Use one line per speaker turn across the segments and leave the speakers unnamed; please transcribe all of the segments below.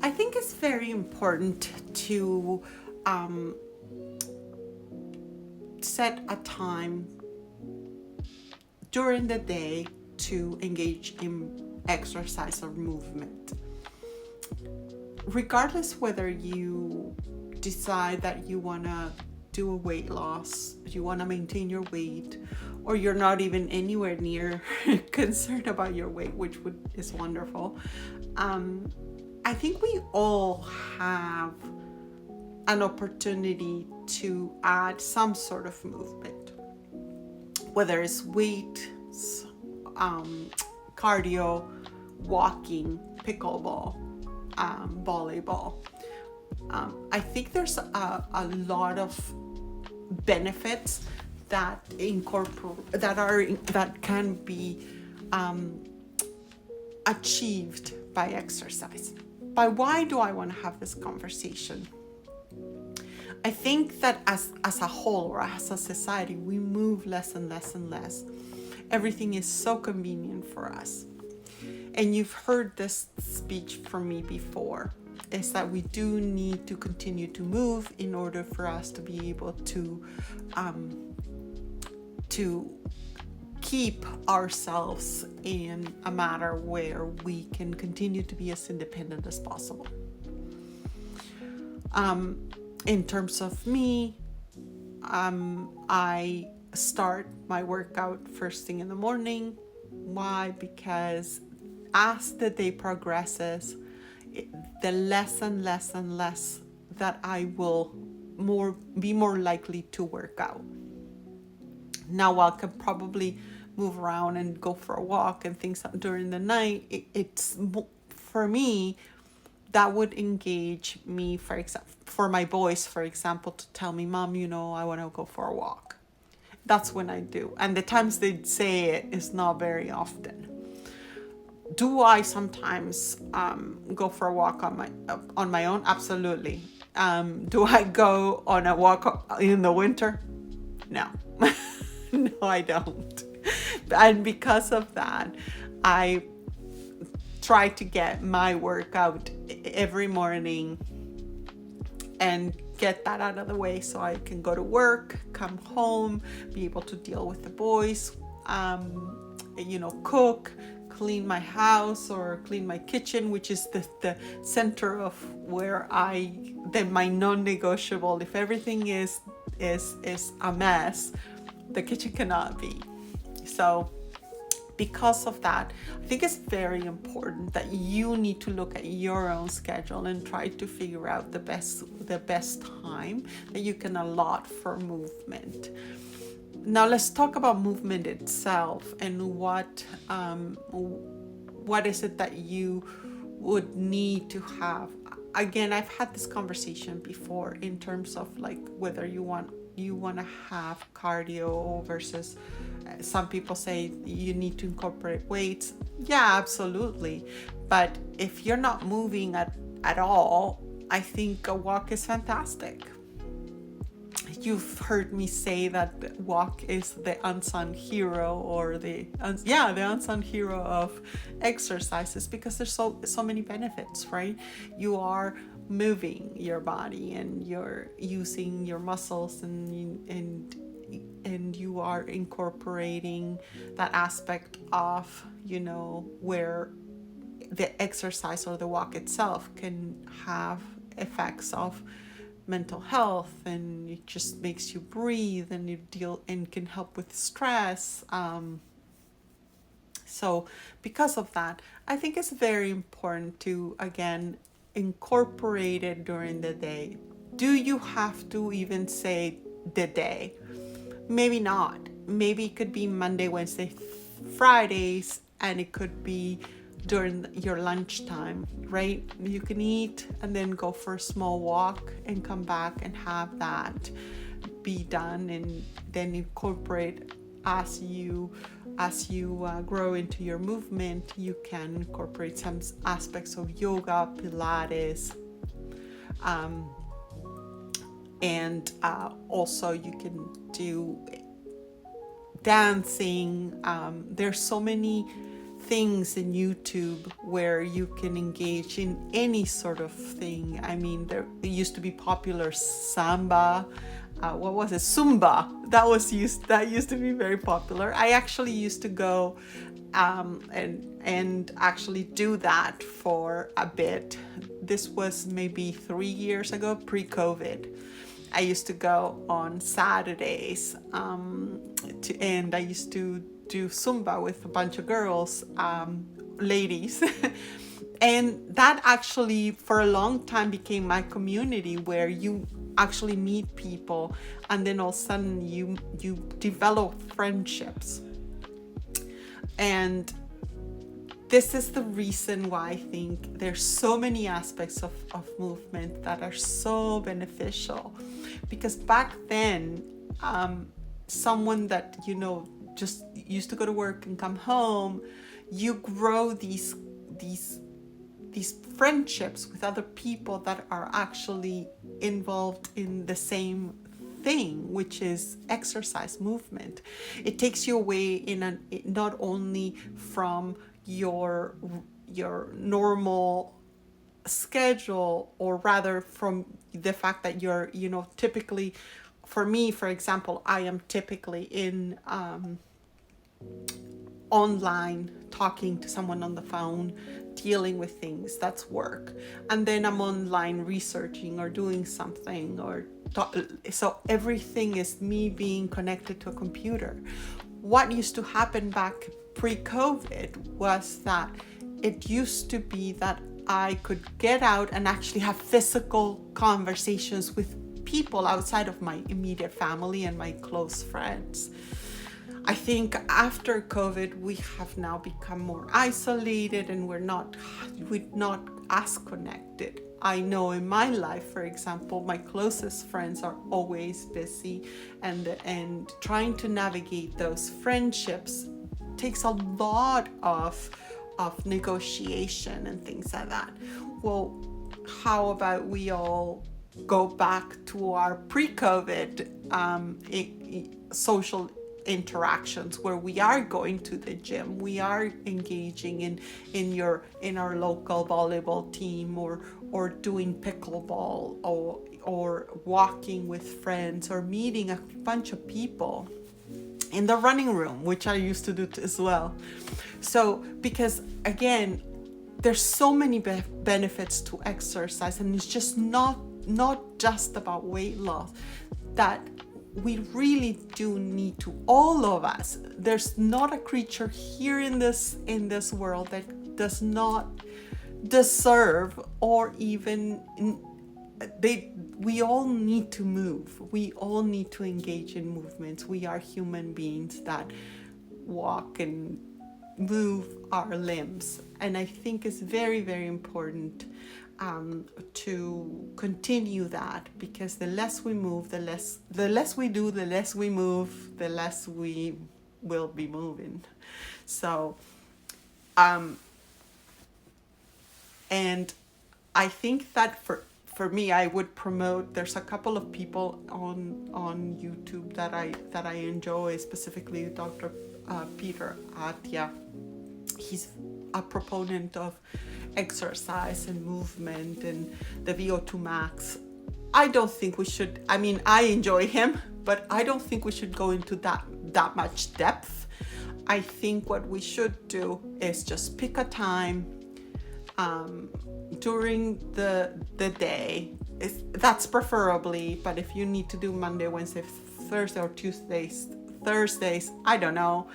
I think it's very important to set a time during the day to engage in exercise or movement. Regardless whether you decide that you want to do a weight loss, you want to maintain your weight, or you're not even anywhere near concerned about your weight, which is wonderful. I think we all have an opportunity to add some sort of movement, whether it's weight, cardio, walking, pickleball, volleyball. I think there's a lot of benefits that that can be achieved by exercise. But why do I want to have this conversation? I think that as a whole, or as a society, we move less and less and less. Everything is so convenient for us. And you've heard this speech from me before, is that we do need to continue to move in order for us to be able to keep ourselves in a matter where we can continue to be as independent as possible. In terms of me, I start my workout first thing in the morning. Why? Because as the day progresses, the less and less and less that I will be more likely to work out. Now I can probably move around and go for a walk and things during the night. It's for me, that would engage me, for my boys, for example, to tell me, Mom, I want to go for a walk. That's when I do. And the times they say it is not very often. Do I sometimes go for a walk on my own? Absolutely. Do I go on a walk in the winter? No. No, I don't. And because of that, I try to get my workout every morning and get that out of the way so I can go to work, come home, be able to deal with the boys, cook, clean my house or clean my kitchen, which is the center of where my non-negotiable. If everything is a mess, the kitchen cannot be. So because of that, I think it's very important that you need to look at your own schedule and try to figure out the best time that you can allot for movement. Now let's talk about movement itself and what is it that you would need to have. Again, I've had this conversation before in terms of like whether you want to have cardio versus some people say you need to incorporate weights. Yeah, absolutely. But if you're not moving at all, I think a walk is fantastic. You've heard me say that walk is the unsung hero, or the unsung hero of exercises, because there's so many benefits, right? You are moving your body and you're using your muscles and you are incorporating that aspect of, where the exercise or the walk itself can have effects of mental health, and it just makes you breathe and you deal and can help with stress. So because of that, I think it's very important to, again, incorporate it during the day. Do you have to even say the day? Maybe not. Maybe it could be Monday, Wednesday, Fridays, and it could be during your lunchtime, right? You can eat and then go for a small walk and come back and have that be done, and then incorporate as you grow into your movement. You can incorporate some aspects of yoga, Pilates, and also you can do dancing. There's so many things in YouTube where you can engage in any sort of thing. I mean, there used to be popular samba. What was it? Zumba. That used to be very popular. I actually used to go and actually do that for a bit. This was maybe 3 years ago, pre-COVID. I used to go on Saturdays, and I used to do Zumba with a bunch of girls, ladies. And that actually for a long time became my community, where you actually meet people and then all of a sudden you develop friendships. And this is the reason why I think there's so many aspects of movement that are so beneficial. Because back then, someone that, just used to go to work and come home, you grow these friendships with other people that are actually involved in the same thing, which is exercise, movement. It takes you away not only from your normal schedule, or rather from the fact that you're, typically, for me, for example, I am typically in online, talking to someone on the phone, dealing with things, that's work. And then I'm online researching or doing something, so everything is me being connected to a computer. What used to happen back pre-COVID was that it used to be that I could get out and actually have physical conversations with people outside of my immediate family and my close friends. I think after COVID, we have now become more isolated, and we're not as connected. I know in my life, for example, my closest friends are always busy, and trying to navigate those friendships takes a lot of negotiation and things like that. Well, how about we all go back to our pre-COVID social interactions, where we are going to the gym, we are engaging in our local volleyball team, or doing pickleball, or walking with friends, or meeting a bunch of people in the running room, which I used to do as well. So, because again, there's so many benefits to exercise, and it's just not just about weight loss, that we really do need to, all of us. There's not a creature here in this world that does not deserve, or even we all need to move. We all need to engage in movements. We are human beings that walk and move our limbs. And I think it's very, very important to continue that, because the less we move, the less we do, the less we move, the less we will be moving. So, and I think that for me, I would promote, there's a couple of people on YouTube that I enjoy, specifically Dr. Peter Attia. He's a proponent of exercise and movement and the VO2 max. I don't think we should, I enjoy him, but I don't think we should go into that much depth. I think what we should do is just pick a time during the day. That's preferably, but if you need to do Monday, Wednesday, Thursday, or Thursdays, I don't know,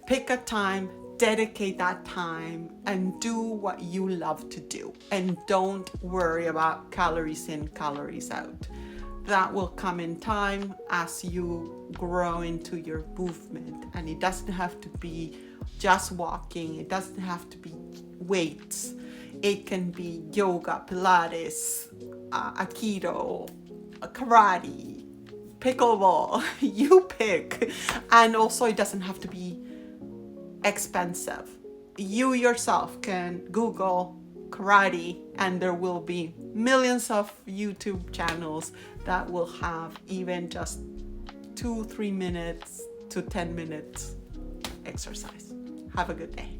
pick a time, dedicate that time, and do what you love to do, and don't worry about calories in, calories out. That will come in time as you grow into your movement. And it doesn't have to be just walking, it doesn't have to be weights. It can be yoga, Pilates, Aikido, karate, pickleball, you pick. And also, it doesn't have to be expensive. You yourself can Google karate, and there will be millions of YouTube channels that will have even just 2-3 minutes to 10 minutes exercise. Have a good day.